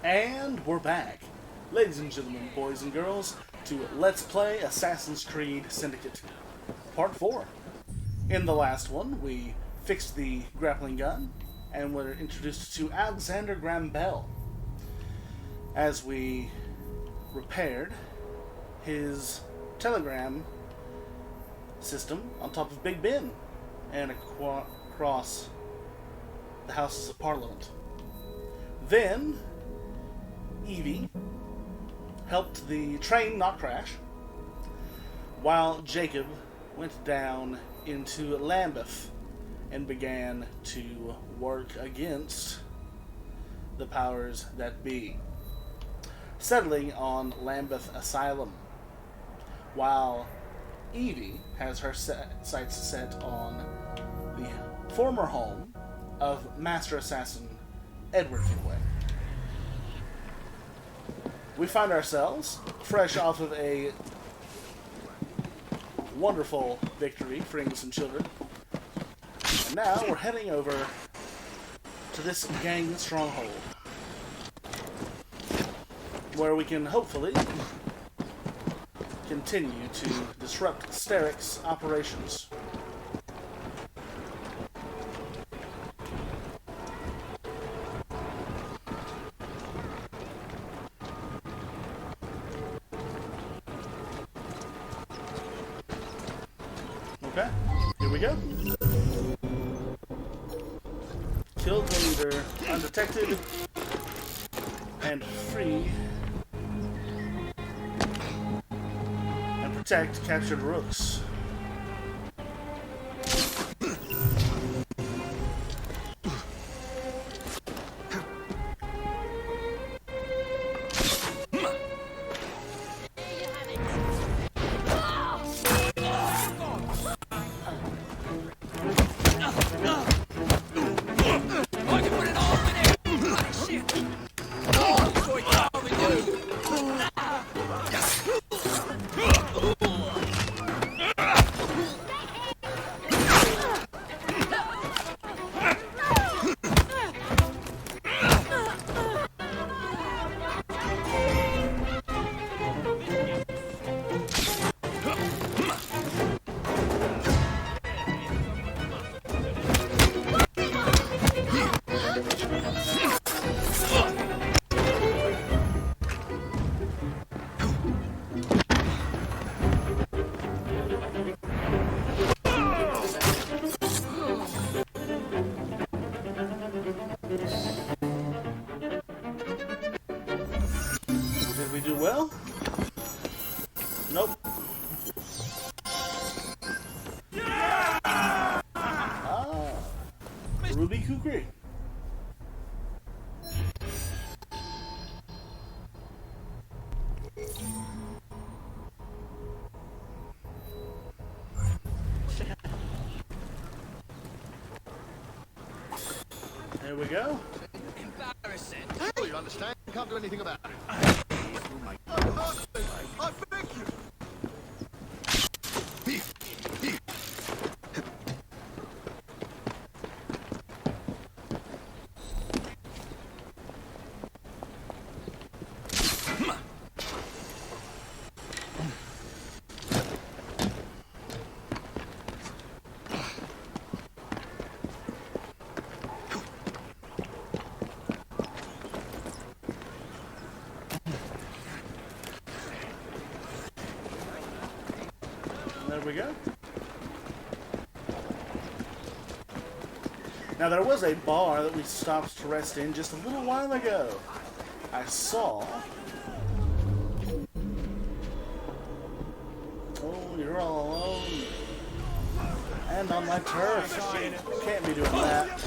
And we're back, ladies and gentlemen, boys and girls, to Let's Play Assassin's Creed Syndicate, Part 4. In the last one, we fixed the grappling gun, and were introduced to Alexander Graham Bell, as we repaired his telegram system on top of Big Ben, and across the Houses of Parliament. Then Evie helped the train not crash, while Jacob went down into Lambeth and began to work against the powers that be, settling on Lambeth Asylum, while Evie has her sights set on the former home of Master Assassin Edward Finway. We find ourselves fresh off of a wonderful victory, freeing some children. And now we're heading over to this gang stronghold, where we can hopefully continue to disrupt Steric's operations. Okay, here we go. Kill the leader undetected and free and protect captured rooks. Did we do well? Nope. Ah, Ruby Kukri. There we go. Embarrassing. Oh, you understand? Can't do anything about it. Oh my God. I beg you. There we go. Now there was a bar that we stopped to rest in just a little while ago. I saw... Oh, you're all alone. And on my turf. Can't be doing that.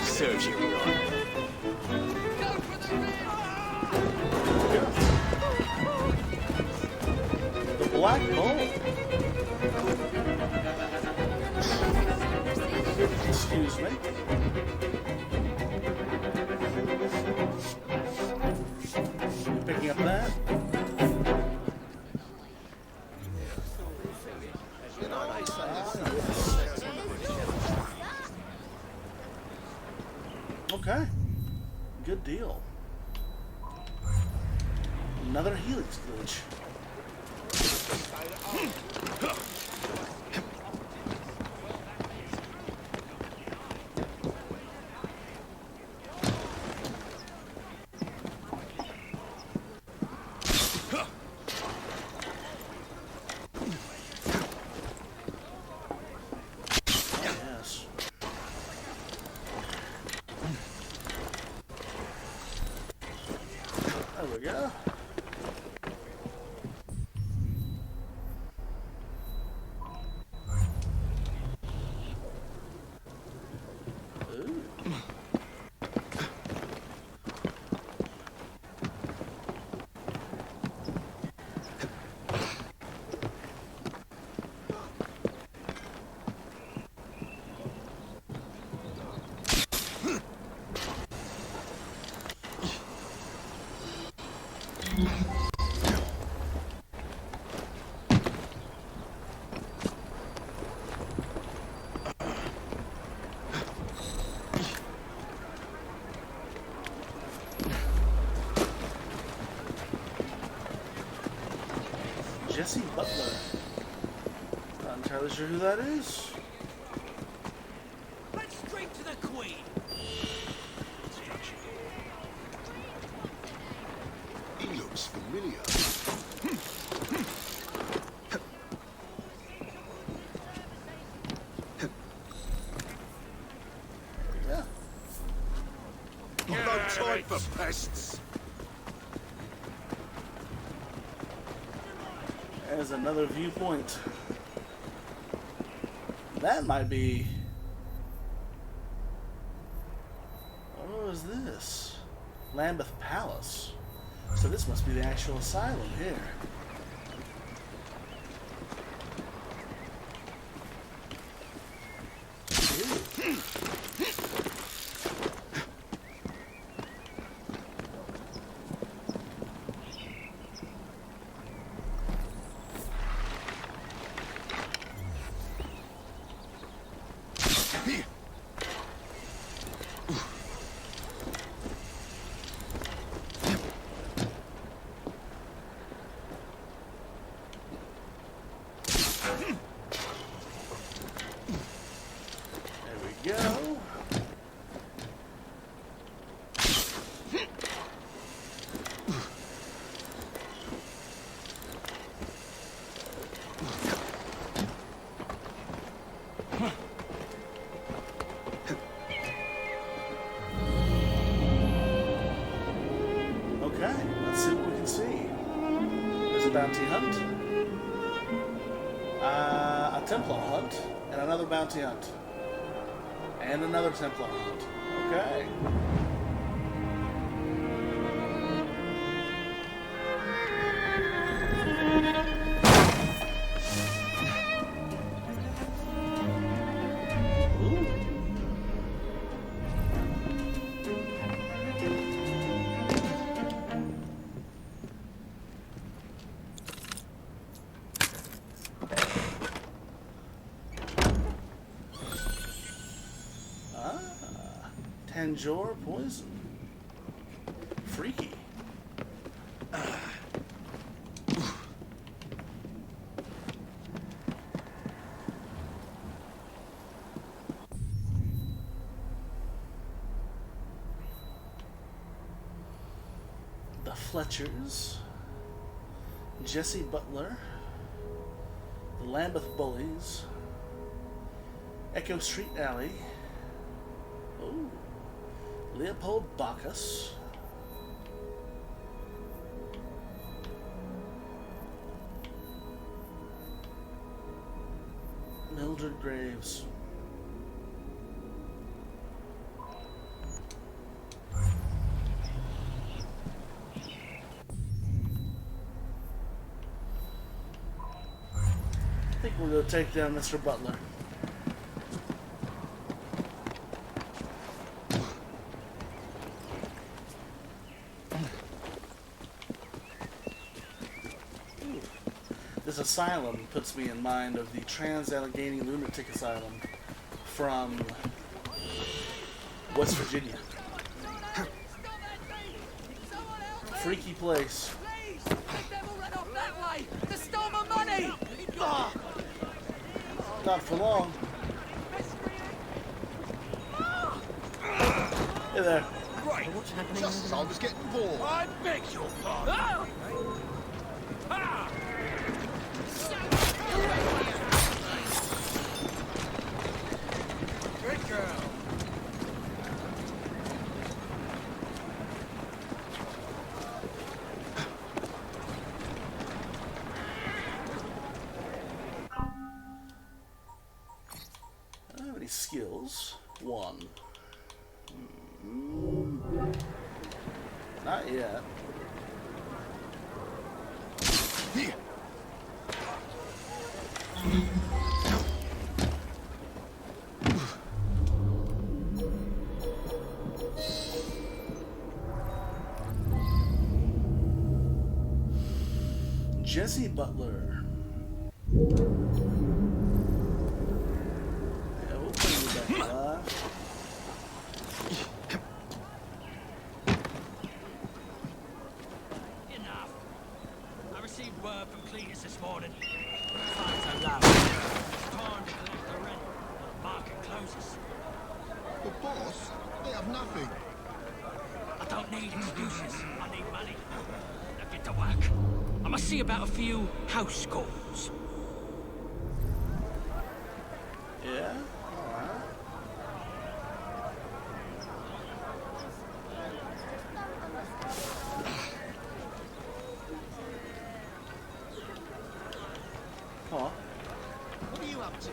Serves you right. The Black Bull. Excuse me. You picking up that? Another Helix glitch. Yes. There we go. Jesse Butler. Not entirely sure who that is. Let's straight to the Queen. He looks familiar. Yeah. No time for pests. There's another viewpoint. That might be... What is this? Lambeth Palace. So this must be the actual asylum here. Ew. Go. Okay, let's see what we can see. There's a bounty hunt, a Templar hunt, and another bounty hunt. And another Templar hunt. Okay. Ooh. Tanjore poison. Freaky. The Fletchers. Jesse Butler. The Lambeth Bullies. Echo Street Alley. Ooh. Leopold Bacchus. Mildred Graves. I think we'll go take down Mr. Butler. This asylum puts me in mind of the Trans-Allegheny Lunatic Asylum from West Virginia. Freaky place. way! They stole my money! Not for long. Hey there. Right. What's happening? Just as I was getting bored. I beg your pardon! Good girl. I don't have any skills. One. Not yet. Here. Jesse Butler. Yeah, we'll bring you back alive. Enough. I received word from Cletus this morning. Fines are low. Time to collect the rent. Market closes. The boss? They have nothing. I don't need excuses. I need money. Now get to work. I must see about a few house calls. Yeah? Alright. Huh? What are you up to?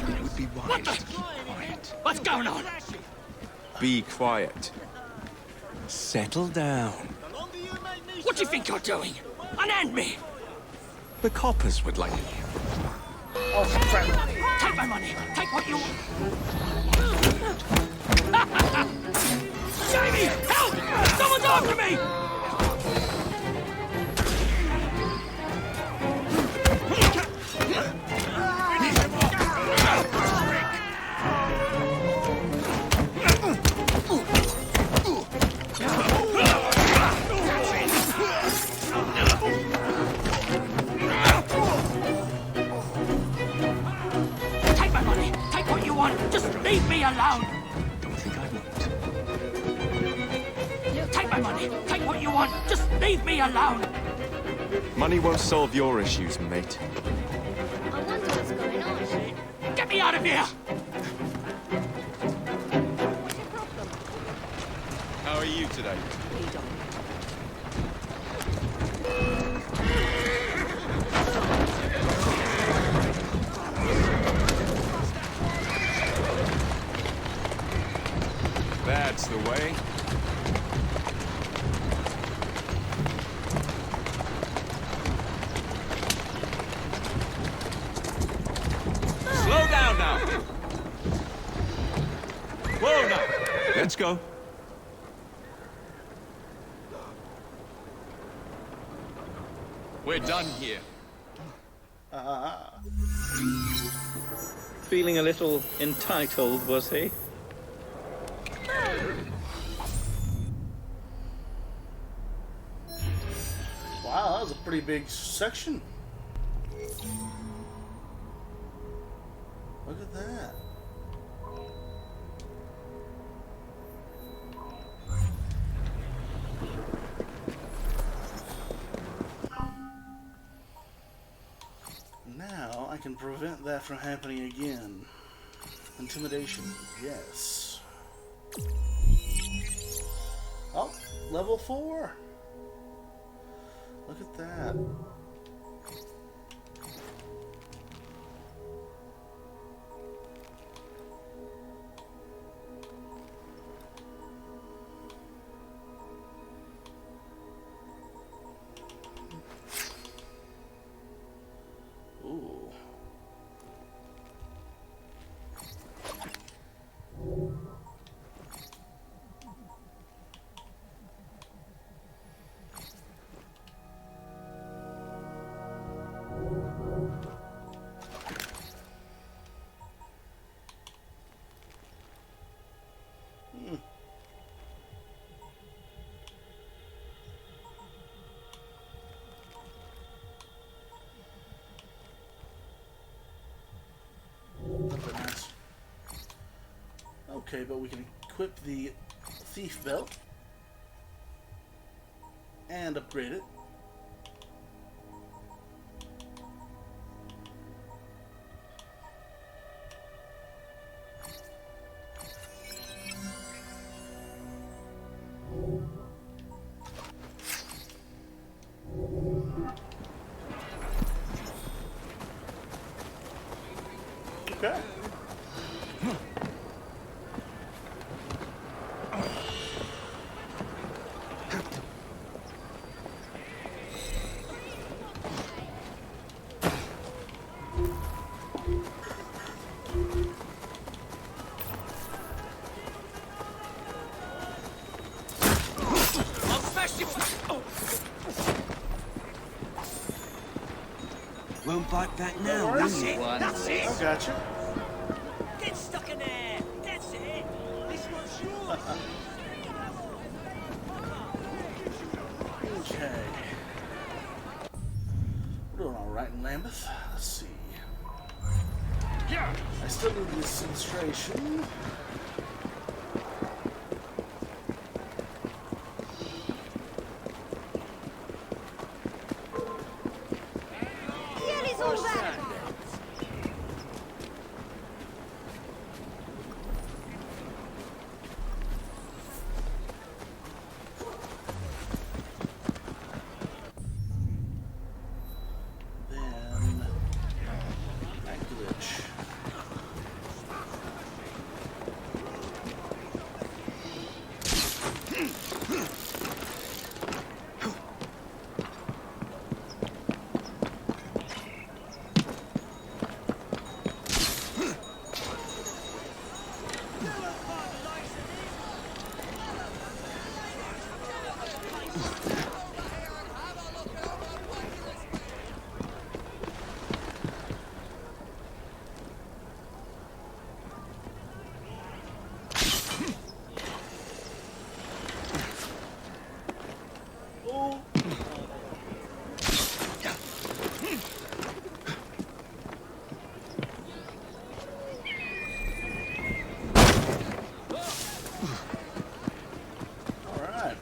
It would be wise to keep quiet. What's going on? Be quiet. Settle down. What do you think you're doing? Unhand me! The coppers would like you. Oh, crap. Take my money! Take what you want! Jamie! Help! Someone's after me! Take my money! Take what you want! Just leave me alone! Don't think I won't. Take my money! Take what you want! Just leave me alone! Money won't solve your issues, mate. I wonder what's going on. Get me out of here! What's your problem? How are you today? That's the way. Slow down now. Whoa now. Let's go. We're done here. Feeling a little entitled, was he? Wow, that was a pretty big section. Look at that. Now I can prevent that from happening again. Intimidation, yes. Oh, level 4. Look at that. Ooh. Okay, but we can equip the thief belt and upgrade it. Okay. I'll smash you! Oh. Won't bite back now, will That's you? it! That's it! I gotcha. Get stuck in there! That's it! This one's yours! Okay. We're doing alright in Lambeth. Let's see. I still need this illustration. Here is all that. Then back to Lich. Oh. Alright.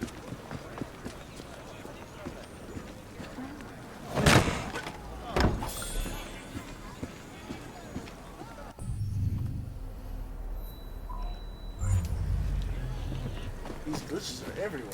These glitches are everywhere.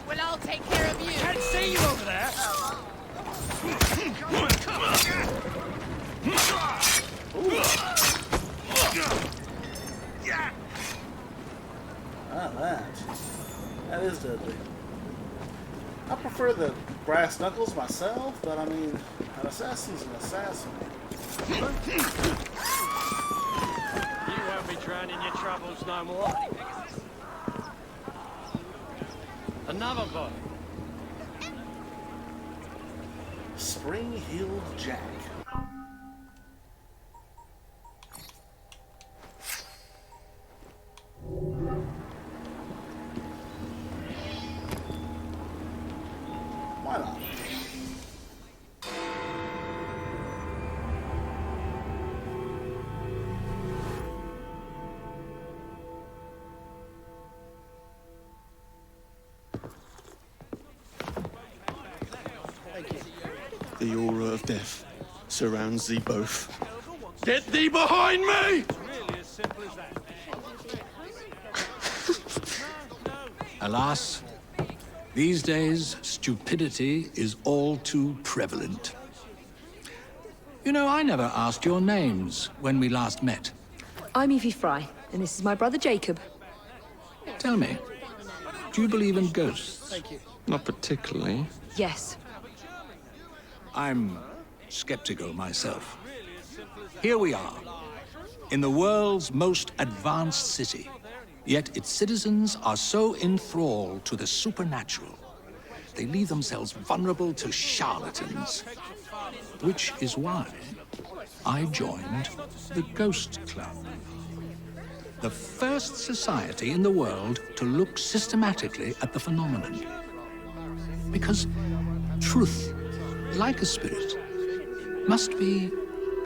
Well, I'll take care of you. Can't see you over there! Ah, that is deadly. I prefer the brass knuckles myself, but I mean, an assassin's an assassin. You won't be drowning your troubles no more. Another boy. Spring-heeled Jack. Why not? The aura of death surrounds thee both. Get thee behind me! Really as simple as that. Alas, these days, stupidity is all too prevalent. You know, I never asked your names when we last met. I'm Evie Fry, and this is my brother Jacob. Tell me, do you believe in ghosts? Not particularly. Yes. I'm skeptical myself. Here we are, in the world's most advanced city, yet its citizens are so enthralled to the supernatural, they leave themselves vulnerable to charlatans. Which is why I joined the Ghost Club. The first society in the world to look systematically at the phenomenon. Because truth, like a spirit, must be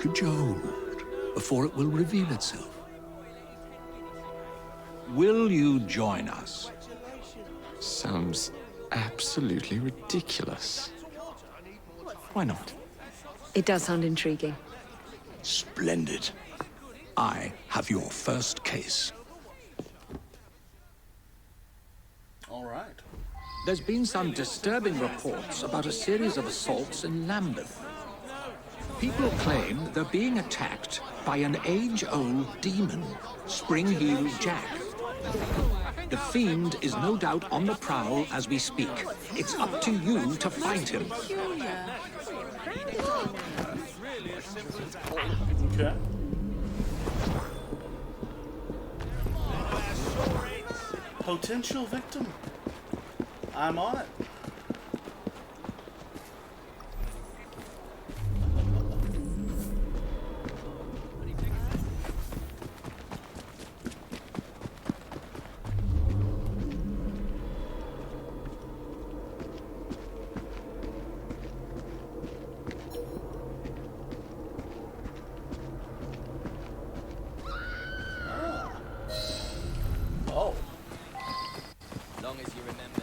cajoled before it will reveal itself. Will you join us? Sounds absolutely ridiculous. Why not? It does sound intriguing. Splendid. I have your first case. All right. There's been some disturbing reports about a series of assaults in Lambeth. People claim they're being attacked by an age-old demon, Spring-Heeled Jack. The fiend is no doubt on the prowl as we speak. It's up to you to find him. Okay. Potential victim. I'm on it. Oh. Long as you remember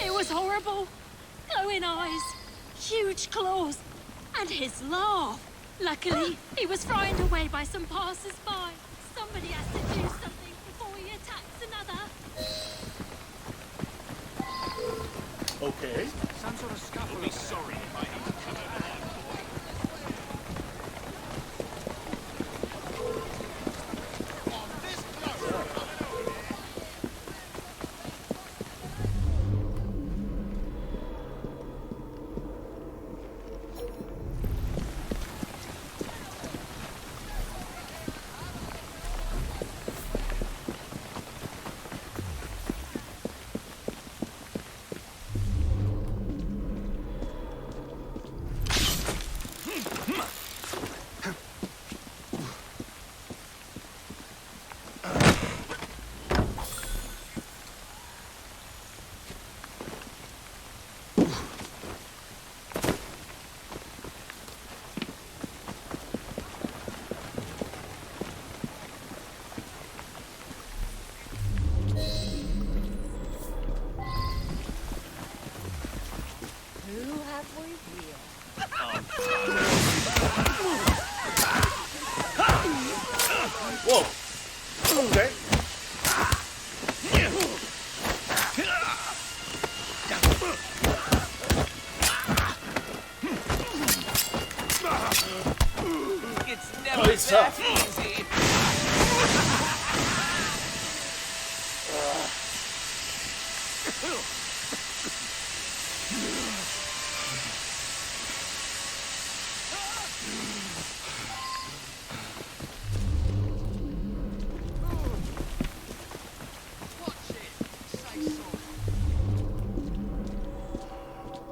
It was horrible. Glowing eyes, huge claws, and his laugh. Luckily, he was frightened away by some passers-by. Somebody has to do something before he attacks another. Okay. Some sort of scuffle. You'll be sorry if I need to cut it out. Who have we here? Whoa. Okay. it's Oh, never he's that tough. easy.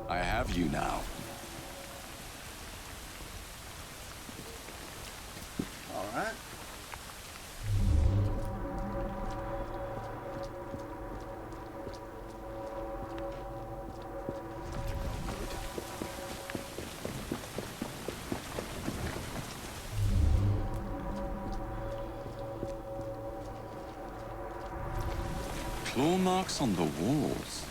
I have you now. All right. Claw marks on the walls.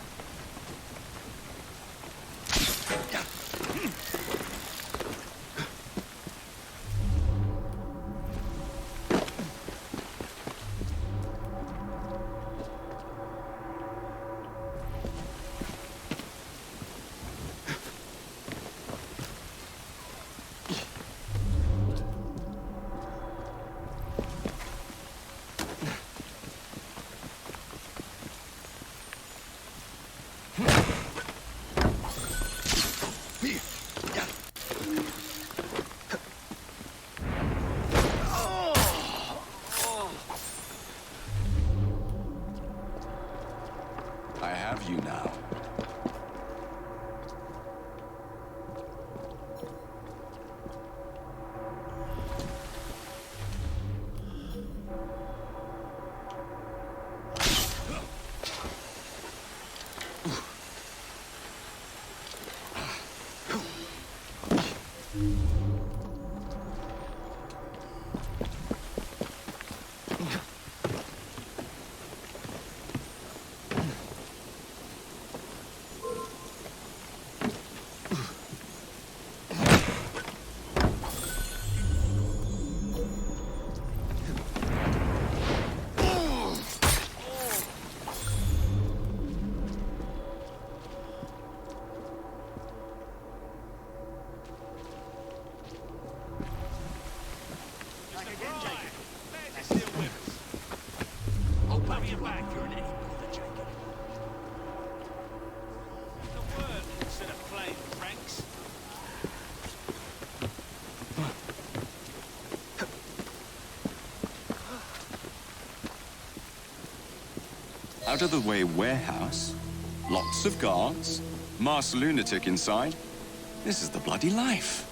Out of the way warehouse, lots of guards, masked lunatic inside. This is the bloody life.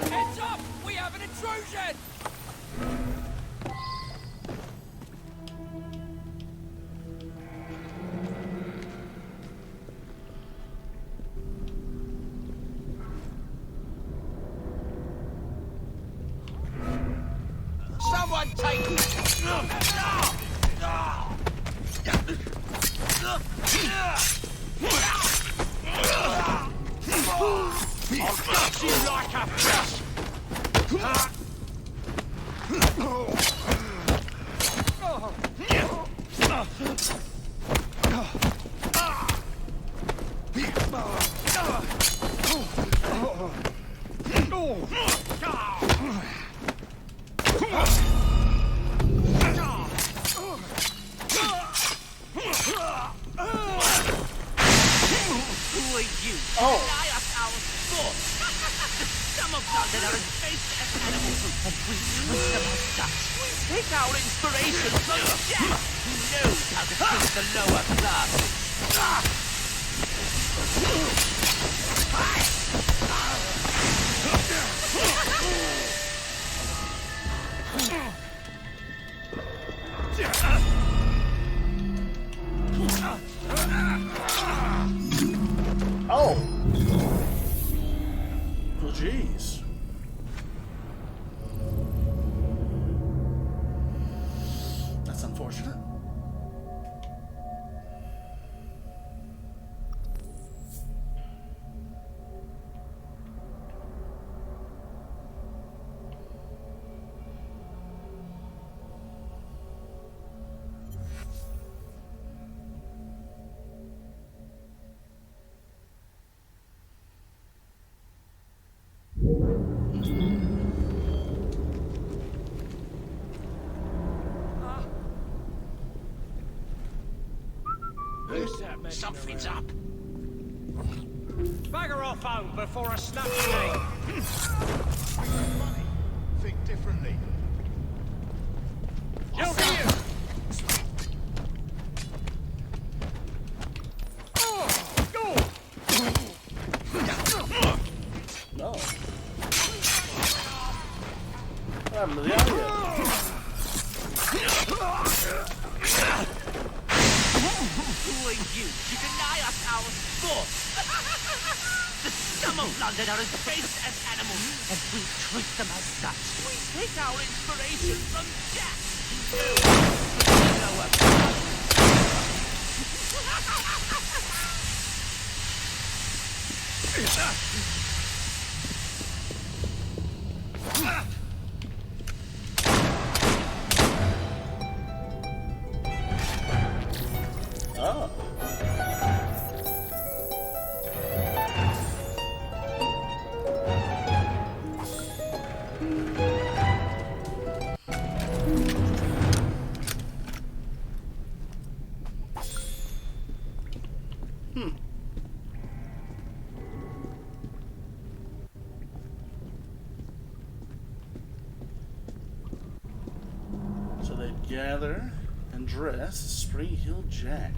Heads up! We have an intrusion! Someone take I'll cut you like a fish! Some of London are as base as animals, and we wisdom as such. We take our inspiration from Jack, who knows how to treat the lower classes. Oh! Well, jeez. That's unfortunate. Something's up. Bagger off home before I snap your knee. Think differently. You're here! No. What happened to the audio? Who are you to deny us our sport? The scum of London are as base as animals, and we treat them as such. We take our inspiration from Jack. The lower class. Oh. So they gather and dress Spree Hill Jack.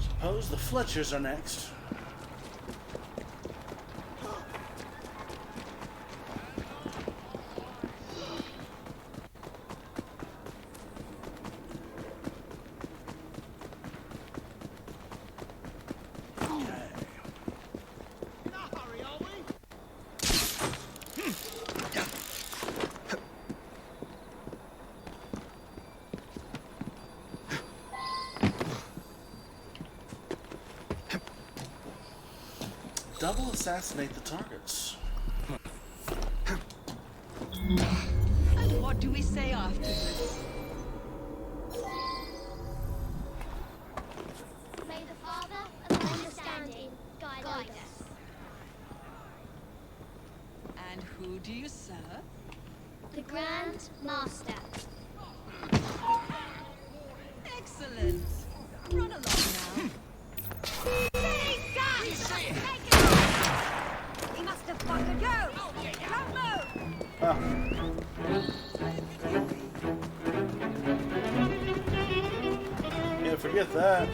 Suppose the Fletchers are next. Double assassinate the targets. And what do we say afterwards? May the Father of understanding guide us. And who do you serve? The Grand Master. Excellent. Run along now. He must have fucking you! Don't move! Can't forget that.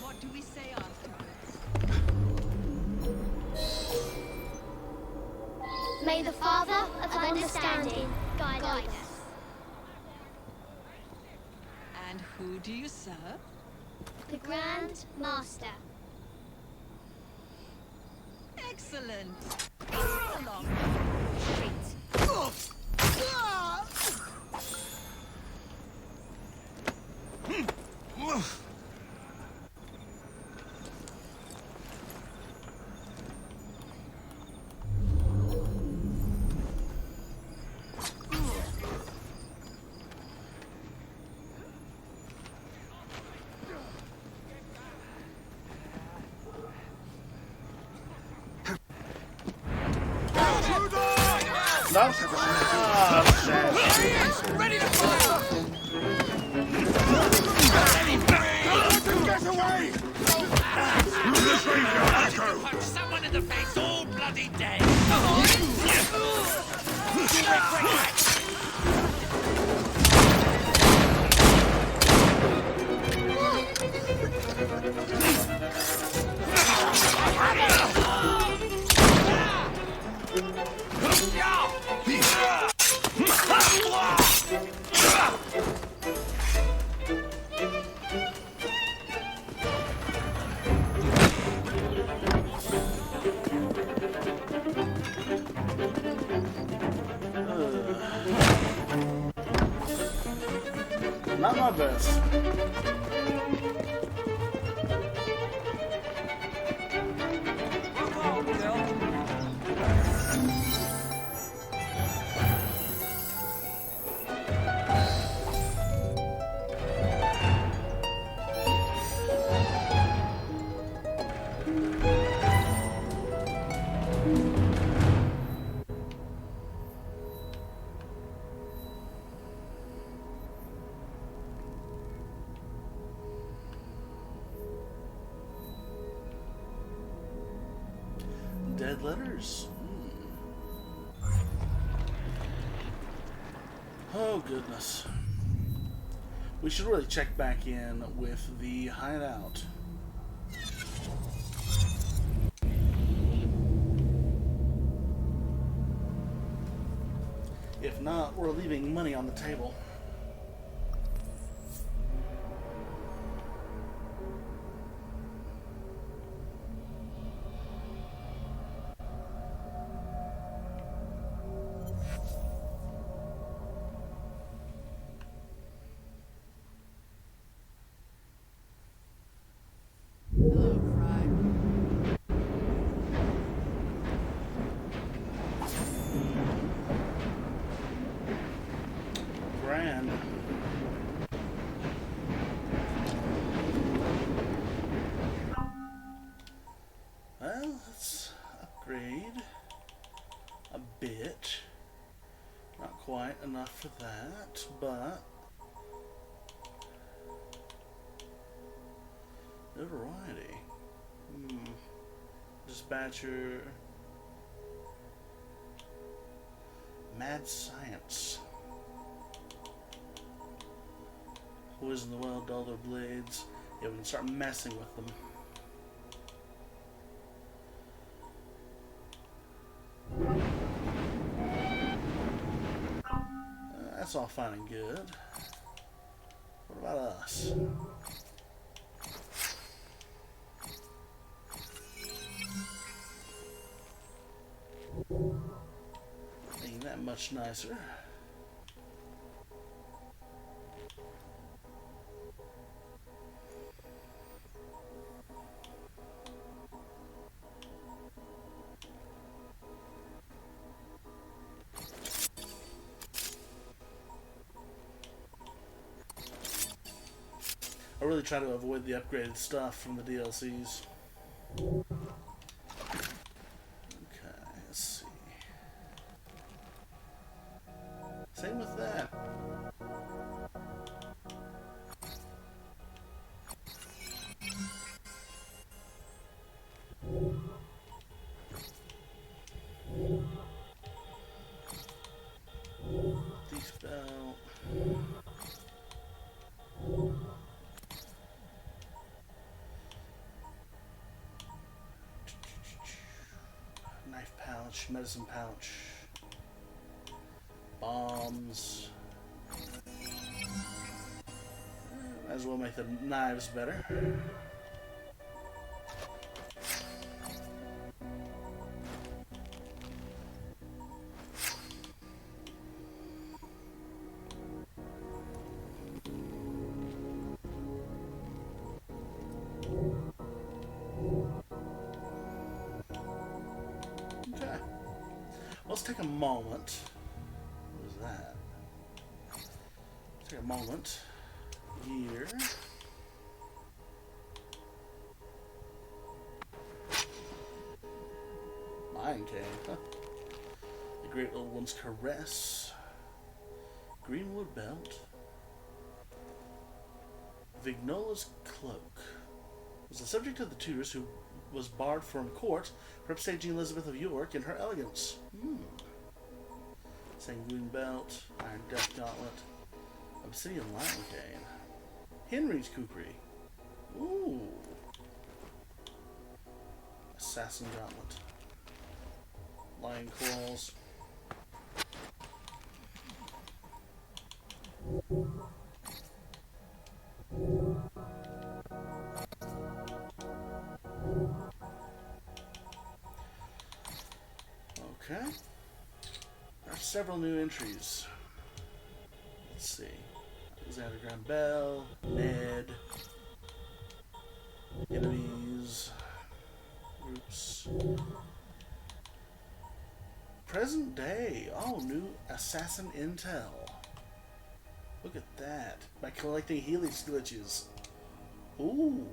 What do we say afterwards? May the Father of understanding guide us. And who do you serve? The Grand Master. Excellent. Run along. To Not. Ready to fire! Get away! Punch someone in the face all bloody dead! Come on! Not my best. Dead letters. Oh, goodness. We should really check back in with the hideout. If not, we're leaving money on the table. Grand. Well, let's upgrade a bit. Not quite enough for that, but notoriety. Dispatcher. Mad science. Poison the well, dull their blades. Yeah, we can start messing with them. That's all fine and good. What about us? Ain't that much nicer. I really try to avoid the upgraded stuff from the DLCs. Okay, let's see. Same with that. Thief belt. Knife pouch, medicine pouch, bombs. Might as well make the knives better. Okay. Let's take a moment. What is that? Let's take a moment here. Mine came, huh? The Great Old One's Caress. Greenwood Belt. Vignola's Cloak. Was the subject of the tutors who was barred from court for upstaging Elizabeth of York in her elegance. Sanguine Belt. Iron Death Gauntlet. Obsidian Lion Cane. Henry's Kukri. Ooh. Assassin Gauntlet. Lion Claws. Okay. There are several new entries. Let's see. Alexander Graham Bell, Ned, enemies, groups. Present day. Oh, new assassin intel. Look at that. By collecting helix glitches. Ooh.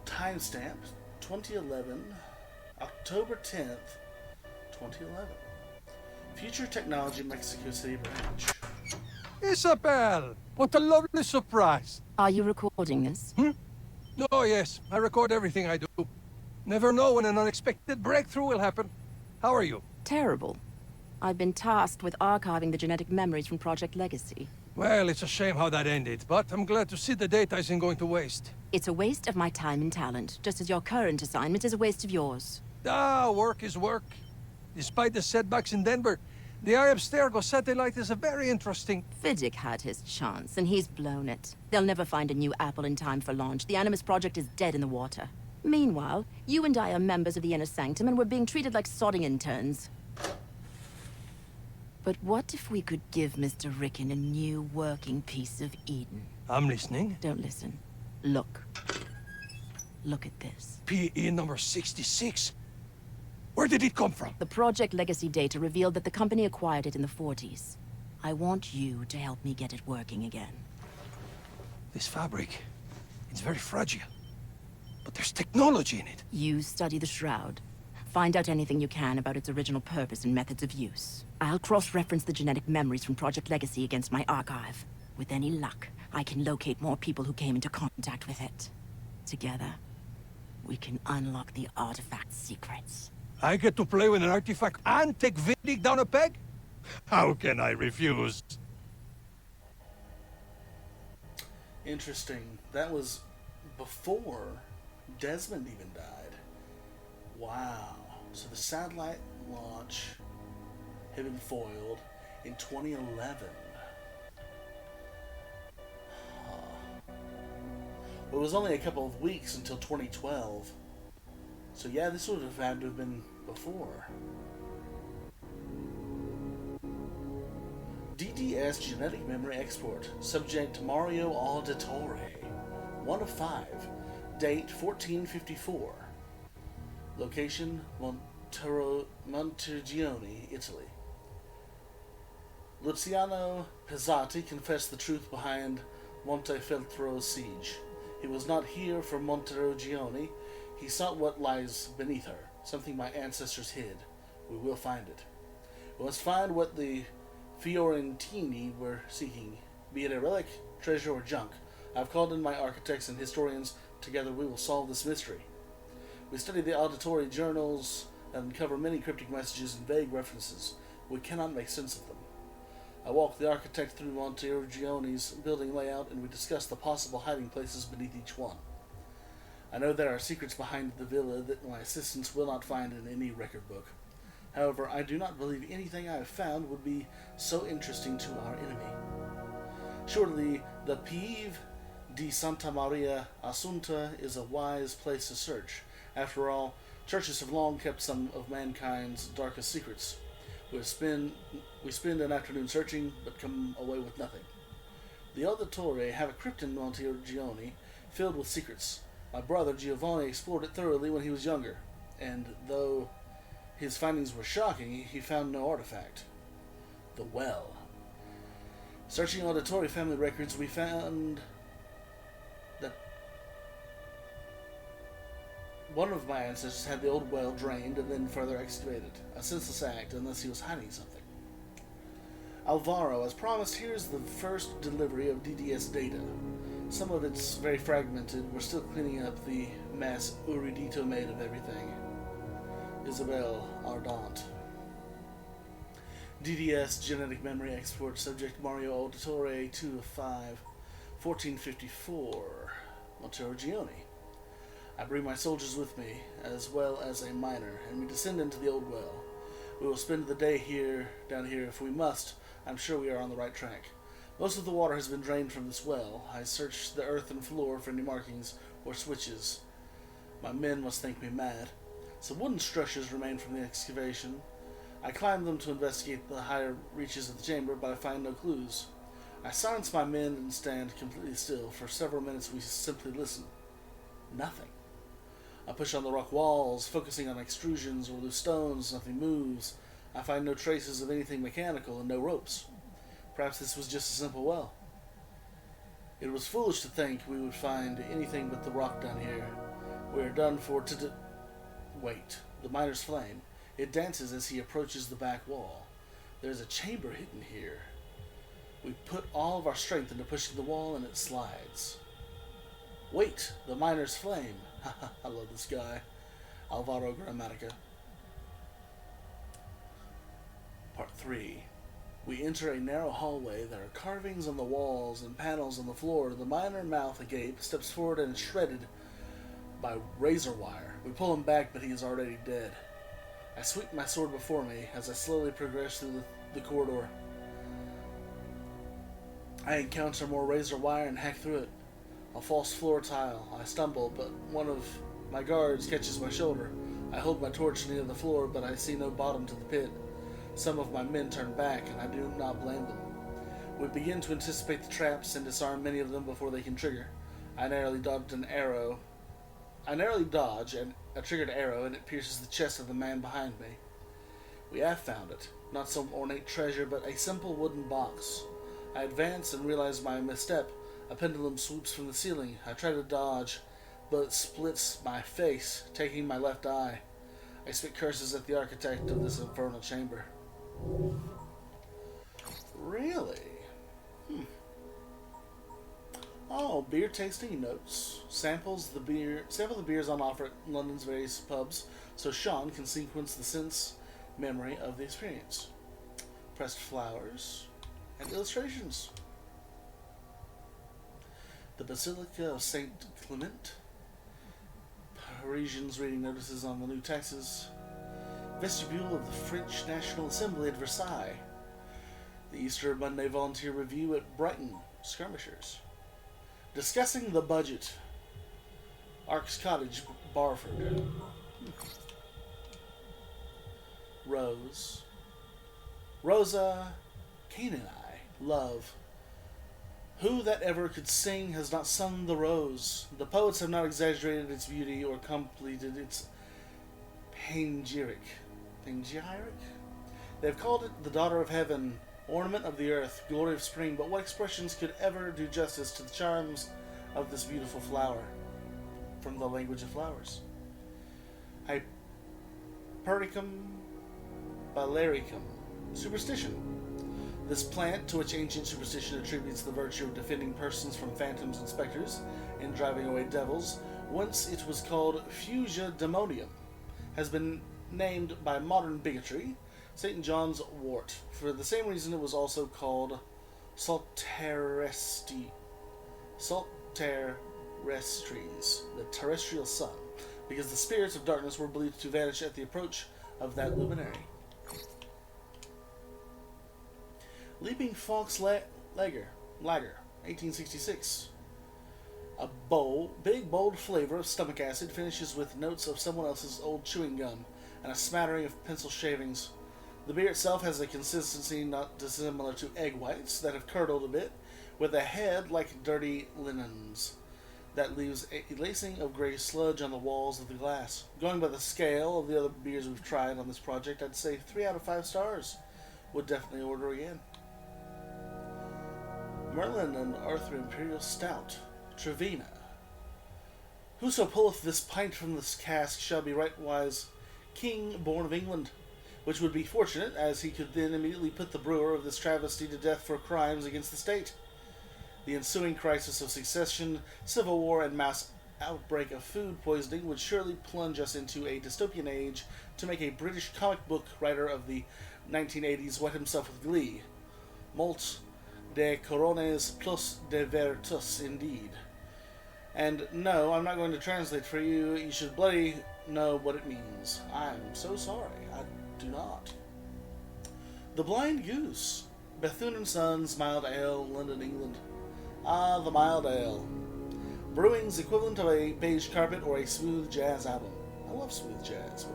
Timestamp 2011, October 10th, 2011. Future Technology Mexico City branch. Isabel! What a lovely surprise! Are you recording this? Oh, yes. I record everything I do. Never know when an unexpected breakthrough will happen. How are you? Terrible. I've been tasked with archiving the genetic memories from Project Legacy. Well, it's a shame how that ended, but I'm glad to see the data isn't going to waste. It's a waste of my time and talent, just as your current assignment is a waste of yours. Work is work. Despite the setbacks in Denver, the Abstergo satellite is a very interesting... Vidic had his chance, and he's blown it. They'll never find a new apple in time for launch. The Animus Project is dead in the water. Meanwhile, you and I are members of the Inner Sanctum, and we're being treated like sodding interns. But what if we could give Mr. Rickon a new working piece of Eden? I'm listening. Don't listen. Look. Look at this. PE number 66. Where did it come from? The Project Legacy data revealed that the company acquired it in the 40s. I want you to help me get it working again. This fabric, it's very fragile. But there's technology in it. You study the Shroud. Find out anything you can about its original purpose and methods of use. I'll cross-reference the genetic memories from Project Legacy against my archive. With any luck, I can locate more people who came into contact with it. Together, we can unlock the artifact's secrets. I get to play with an artifact and take Vidic down a peg? How can I refuse? Interesting. That was before Desmond even died. Wow. So the satellite launch had been foiled in 2011. But it was only a couple of weeks until 2012. So yeah, this would have had to have been before. DDS Genetic Memory Export. Subject Mario Auditore. 1 of 5. Date 1454. Location Montergione, Italy. Luciano Pezzati confessed the truth behind Montefeltro's siege. He was not here for Montergione. He sought what lies beneath her, something my ancestors hid. We will find it. We must find what the Fiorentini were seeking, be it a relic, treasure, or junk. I've called in my architects and historians. Together we will solve this mystery. We study the auditory journals and uncover many cryptic messages and vague references. We cannot make sense of them. I walk the architect through Montergione's building layout, and we discuss the possible hiding places beneath each one. I know there are secrets behind the villa that my assistants will not find in any record book. However, I do not believe anything I have found would be so interesting to our enemy. Surely, the Pieve di Santa Maria Assunta is a wise place to search. After all, churches have long kept some of mankind's darkest secrets. We spend an afternoon searching, but come away with nothing. The Auditore have a crypt in Montergione filled with secrets. My brother Giovanni explored it thoroughly when he was younger, and though his findings were shocking, he found no artifact. The well. Searching Auditore family records, we found that one of my ancestors had the old well drained and then further excavated. A senseless act, unless he was hiding something. Alvaro, as promised, here's the first delivery of DDS data. Some of it's very fragmented. We're still cleaning up the mess Uridito made of everything. Isabel Ardant. DDS genetic memory export subject Mario Auditore 2 of 5, 1454, Montero Gioni. I bring my soldiers with me, as well as a miner, and we descend into the old well. We will spend the day down here if we must. I'm sure we are on the right track. Most of the water has been drained from this well. I searched the earth and floor for any markings or switches. My men must think me mad. Some wooden structures remain from the excavation. I climb them to investigate the higher reaches of the chamber, but I find no clues. I silence my men and stand completely still. For several minutes we simply listen. Nothing. I push on the rock walls, focusing on extrusions or loose stones. Nothing moves. I find no traces of anything mechanical and no ropes. Perhaps this was just a simple well. It was foolish to think we would find anything but the rock down here. We are done for Wait. The miner's flame. It dances as he approaches the back wall. There's a chamber hidden here. We put all of our strength into pushing the wall and it slides. Wait. The miner's flame. I love this guy. Alvaro Grammatica. Part 3. We enter a narrow hallway. There are carvings on the walls and panels on the floor. The miner, mouth agape, steps forward and is shredded by razor wire. We pull him back, but he is already dead. I sweep my sword before me as I slowly progress through the corridor. I encounter more razor wire and hack through it. A false floor tile. I stumble, but one of my guards catches my shoulder. I hold my torch near the floor, but I see no bottom to the pit. Some of my men turn back, and I do not blame them. We begin to anticipate the traps and disarm many of them before they can trigger. I narrowly dodge a triggered arrow, and it pierces the chest of the man behind me. We have found it. Not some ornate treasure, but a simple wooden box. I advance and realize my misstep. A pendulum swoops from the ceiling. I try to dodge, but it splits my face, taking my left eye. I spit curses at the architect of this infernal chamber. Really? Oh, beer tasting notes. Sample the beers on offer at London's various pubs, so Sean can sequence the sense memory of the experience. Pressed flowers and illustrations. The Basilica of Saint Clement. Parisians reading notices on the new taxes. Vestibule of the French National Assembly at Versailles. The Easter Monday Volunteer Review at Brighton. Skirmishers. Discussing the budget. Ark's Cottage, Barford. Rose. Rosa. Canaanite. Love. Who that ever could sing has not sung the rose? The poets have not exaggerated its beauty or completed its panegyric. Panegyric? They have called it the daughter of heaven, ornament of the earth, glory of spring, but what expressions could ever do justice to the charms of this beautiful flower? From the language of flowers. Hypericum Balaricum. Superstition. This plant, to which ancient superstition attributes the virtue of defending persons from phantoms and specters and driving away devils, once it was called Fuchsia Demonium, has been named by modern bigotry St. John's wort. For the same reason it was also called Salterestris, the terrestrial sun, because the spirits of darkness were believed to vanish at the approach of that luminary. Leaping Fox Lager, 1866. A big, bold flavor of stomach acid finishes with notes of someone else's old chewing gum and a smattering of pencil shavings. The beer itself has a consistency not dissimilar to egg whites that have curdled a bit, with a head like dirty linens that leaves a lacing of gray sludge on the walls of the glass. Going by the scale of the other beers we've tried on this project, I'd say 3 out of 5 stars. Would definitely order again. Merlin and Arthur Imperial Stout. Trevina. Whoso pulleth this pint from this cask shall be rightwise king born of England, which would be fortunate, as he could then immediately put the brewer of this travesty to death for crimes against the state. The ensuing crisis of succession, civil war, and mass outbreak of food poisoning would surely plunge us into a dystopian age to make a British comic book writer of the 1980s wet himself with glee. Molt de corones plus de veritas, indeed. And no, I'm not going to translate for you. You should bloody know what it means. I'm so sorry. I do not. The Blind Goose. Bethune & Sons, Mild Ale, London, England. Ah, the mild ale. Brewing's equivalent of a beige carpet or a smooth jazz album. I love smooth jazz.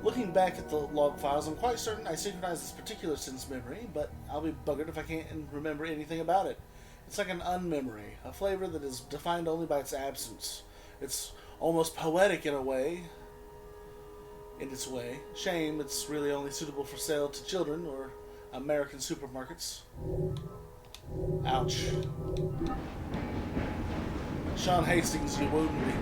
Looking back at the log files, I'm quite certain I synchronized this particular sense memory, but I'll be buggered if I can't remember anything about it. It's like an unmemory, a flavor that is defined only by its absence. It's almost poetic in a way. In its way. Shame it's really only suitable for sale to children or American supermarkets. Ouch. Sean Hastings, you wound me.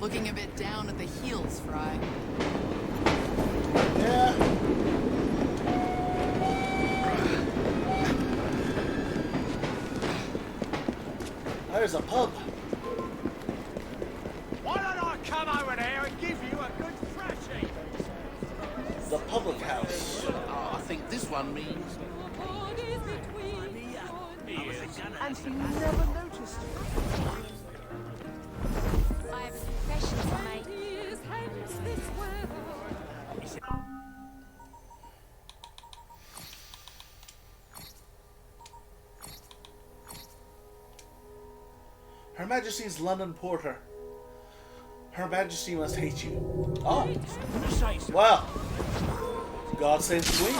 Looking a bit down at the heels, Fry. Yeah. There's a pub. Why don't I come over there and give you a good thrashing? The public house. Oh, I think this one means... And she never noticed. I have a confession to make. Her Majesty's London Porter. Her Majesty must hate you. Oh. Well. God save the Queen.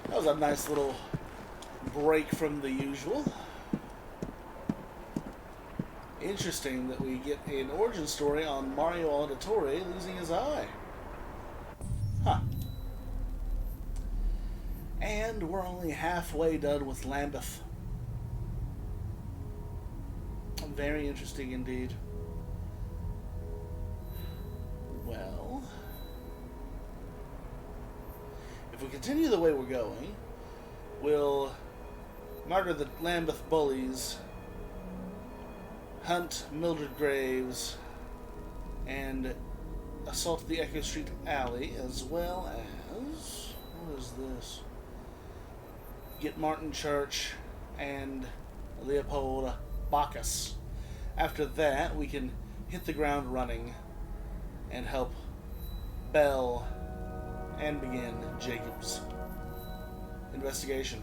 That was a nice little break from the usual. Interesting that we get an origin story on Mario Auditore losing his eye. Huh. And we're only halfway done with Lambeth. Very interesting indeed. Well, if we continue the way we're going, we'll murder the Lambeth bullies, hunt Mildred Graves, and assault the Echo Street Alley, as well as... what is this? Get Martin Church and Leopold Bacchus. After that, we can hit the ground running and help Bell and begin Jacob's investigation.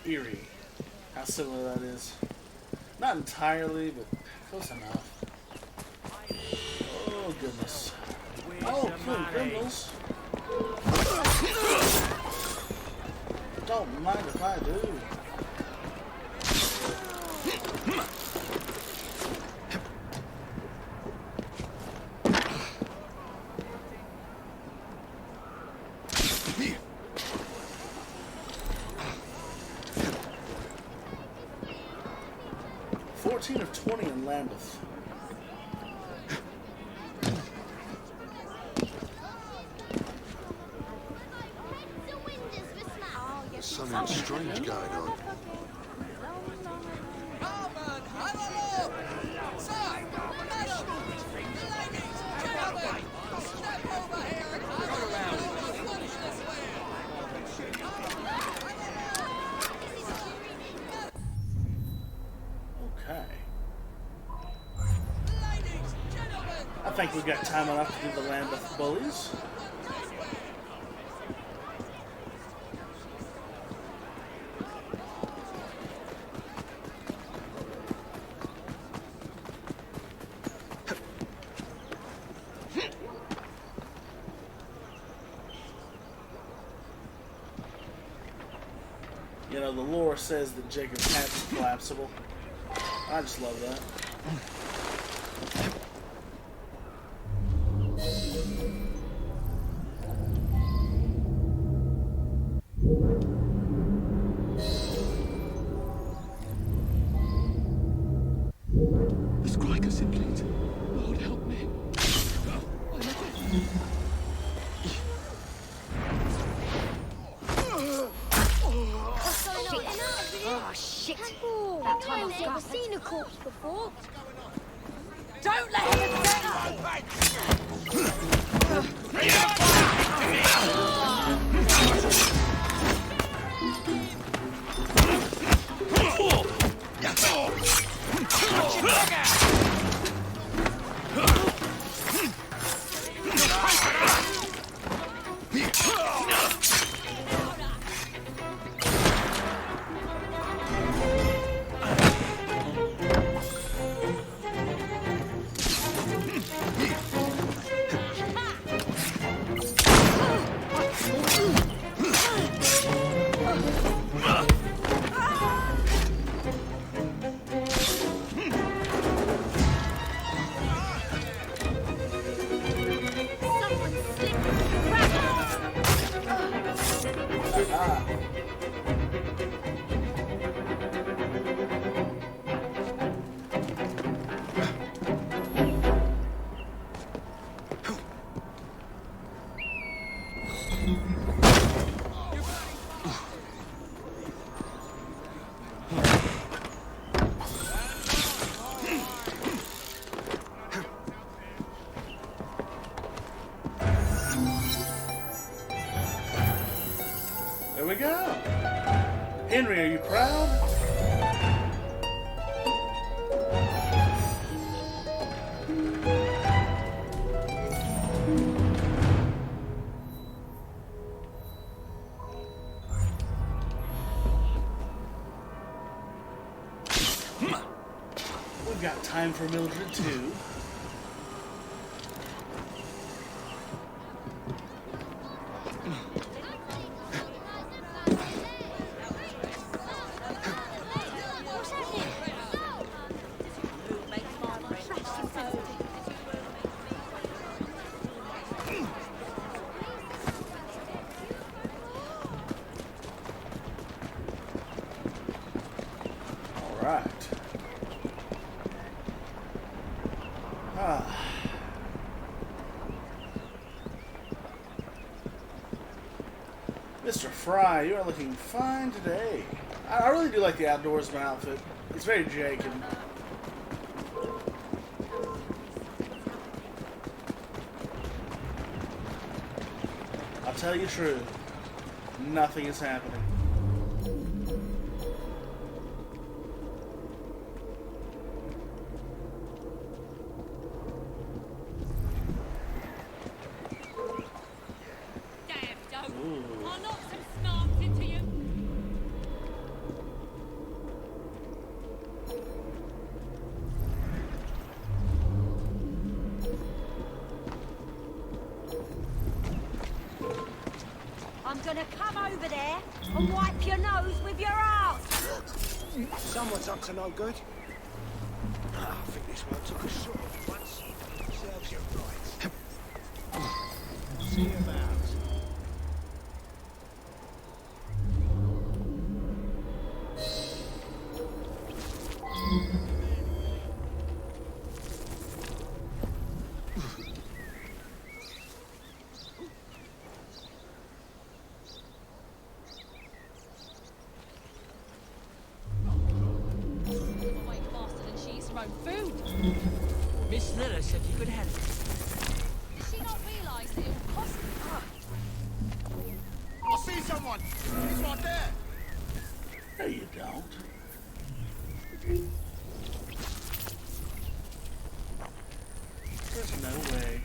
Eerie. How similar that is. Not entirely, but close enough. Oh, goodness. Oh, killing criminals. Don't mind if I do. Of 20 in Lambeth. There's something strange going on. think we've got time enough to do the Lambeth bullies. You know, the lore says that Jacob's hat is collapsible. I just love that. The Skriker Syndicate. Lord help me. Oh, shit. That time I've never seen a corpse before. Don't let him There we go. Henry, are you proud? We've got time for Mildred too. Mr. Fry, you are looking fine today. I really do like the outdoorsman outfit. It's very Jacob. I'll tell you true, nothing is happening. I'm gonna come over there and wipe your nose with your ass. Someone's up to no good. I think this one took a shot at once. Serves you right. See you about. Miss Lilla said you could help. Does she not realise that it will cost her? I see someone! He's right there! No, you don't. There's no way.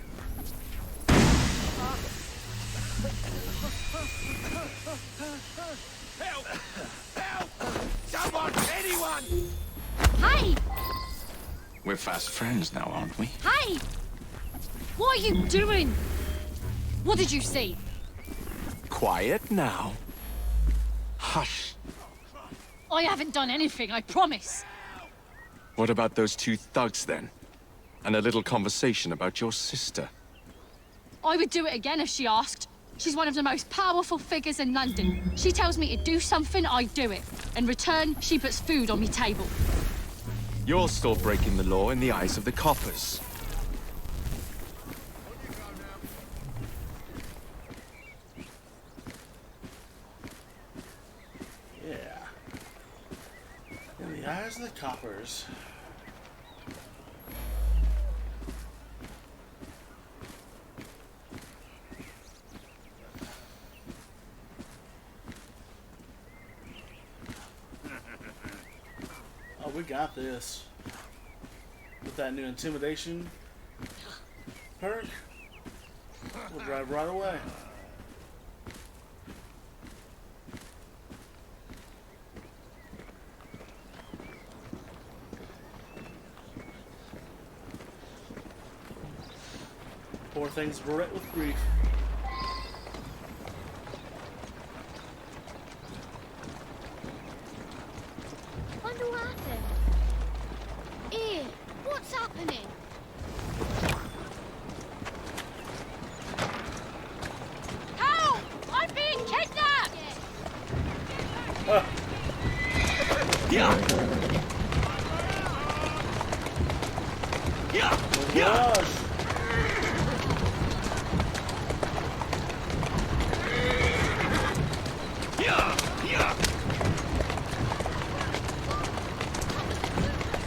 Help! Help! Someone! Anyone! Hey! We're fast friends now, aren't we? Hey! What are you doing? What did you see? Quiet now. Hush. I haven't done anything, I promise. What about those two thugs, then? And a little conversation about your sister? I would do it again if she asked. She's one of the most powerful figures in London. She tells me to do something, I do it. In return, she puts food on my table. You're still breaking the law in the eyes of the coppers. Yeah. In the eyes of the coppers. Oh, we got this. With that new intimidation perk, we'll drive right away. Poor thing's bereft with grief. Wonder what happened. Here, what's happening? Help! I'm being kidnapped! Gosh.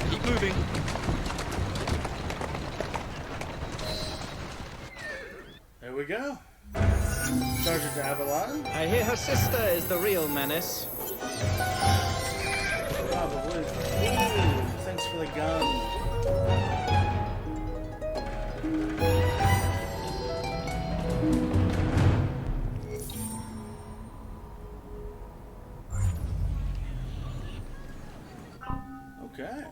Keep moving. There we go. Sergeant Avalon. I hear her sister is the real menace. Probably. Ooh, thanks for the gun. Okay.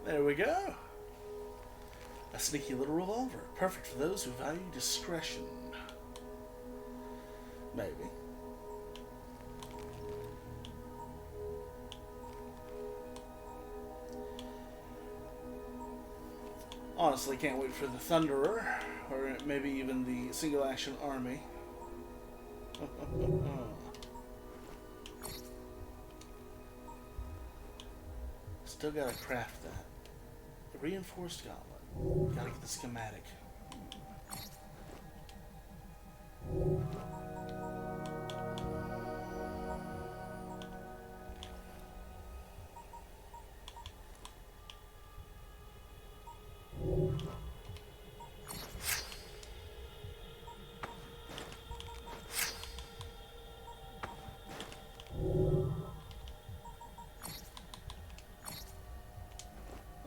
There we go. A sneaky little revolver. Perfect for those who value discretion. Maybe. Honestly, can't wait for the Thunderer, or maybe even the Single Action Army. Still gotta craft that. The reinforced gauntlet. Gotta get the schematic.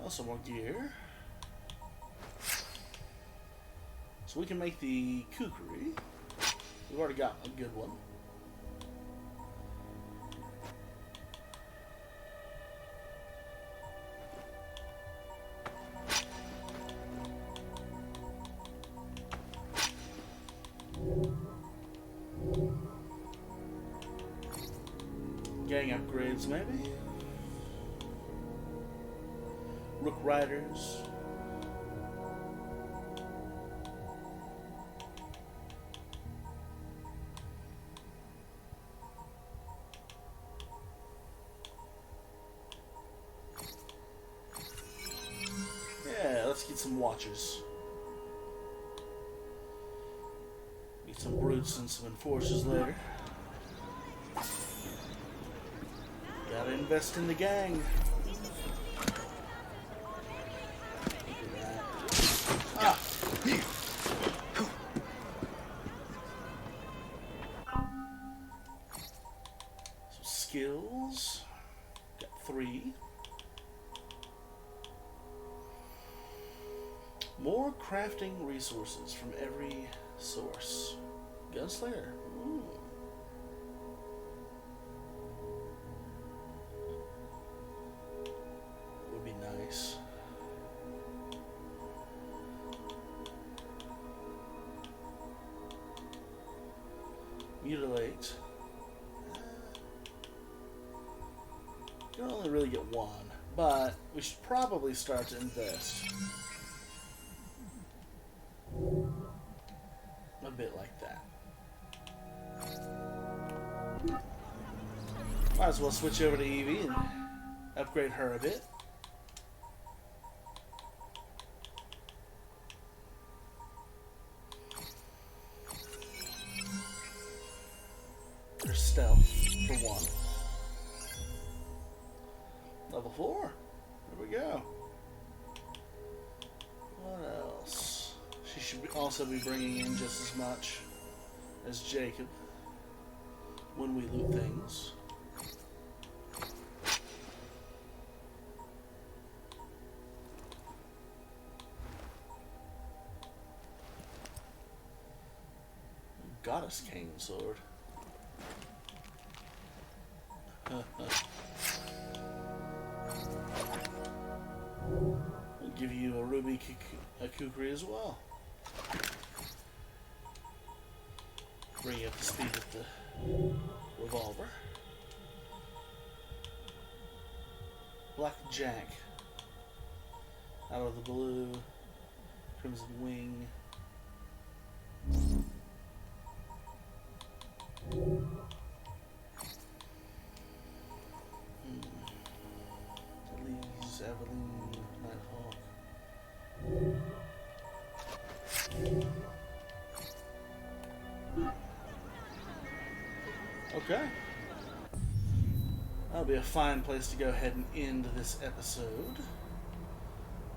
Some more gear. So we can make the kukri. We've already got a good one. Gang upgrades, maybe. Rook riders. Yeah, let's get some watches. Get some brutes and some enforcers later. Gotta invest in the gang. More crafting resources from every source. Gunslinger. Ooh. Would be nice. Mutilate. You can only really get one, but we should probably start to invest. A bit like that. Might as well switch over to Evie and upgrade her a bit. Her stealth for one. Level 4. There we go. What else? She should also be bringing in just as much as Jacob when we loot things. Goddess Cane sword. We'll give you a ruby kukri as well. Bring you up to speed with the revolver. Black Jack. Out of the blue. Crimson Wing. Elise, Evelyn, Nighthawk. Okay. That'll be a fine place to go ahead and end this episode.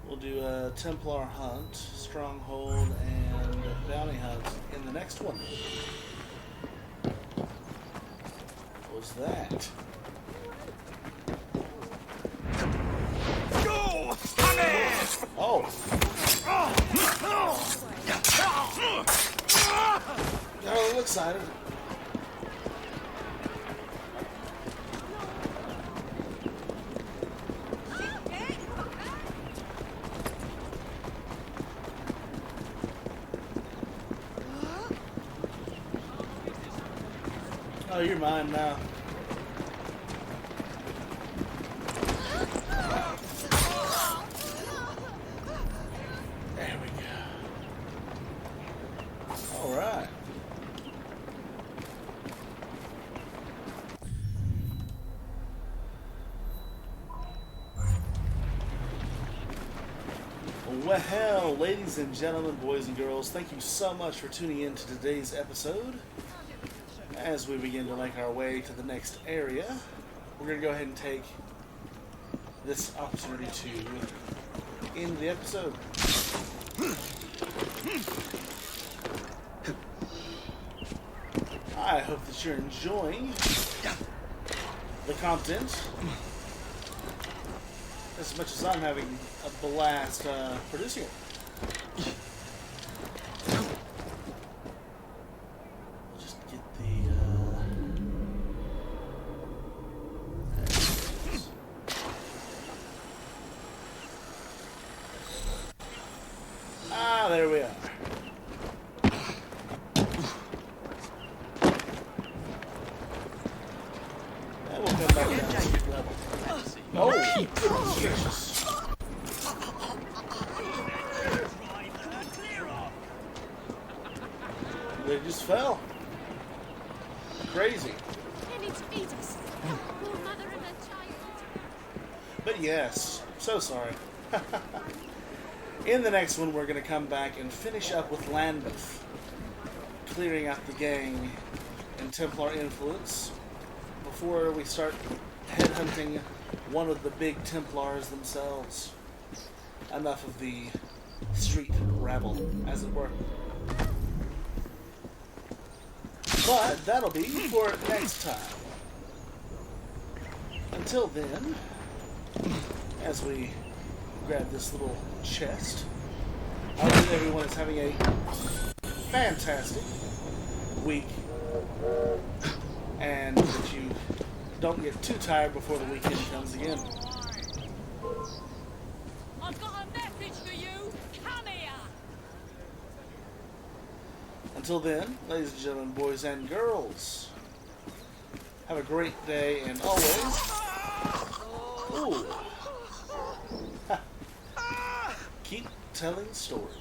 We'll do a Templar hunt, stronghold, and bounty hunt in the next one. What was that? Go! Oh! Got a little excited. Oh, you're mine now. There we go. All right. Well, ladies and gentlemen, boys and girls, thank you so much for tuning in to today's episode. As we begin to make our way to the next area, we're going to go ahead and take this opportunity to end the episode. I hope that you're enjoying the content as much as I'm having a blast producing it. There we are. And we'll come back down to this level. Oh, Jesus. They just fell. Crazy. They need to eat us. Poor mother and her child. But yes, so sorry. In the next one, we're going to come back and finish up with Lambeth, clearing out the gang and Templar influence before we start headhunting one of the big Templars themselves. Enough of the street rabble, as it were. But that'll be for next time. Until then, as we grab this little chest, I hope that everyone is having a fantastic week, and that you don't get too tired before the weekend comes again. I've got a message for you. Come here. Until then, ladies and gentlemen, boys and girls, have a great day, and always, ooh, keep telling stories.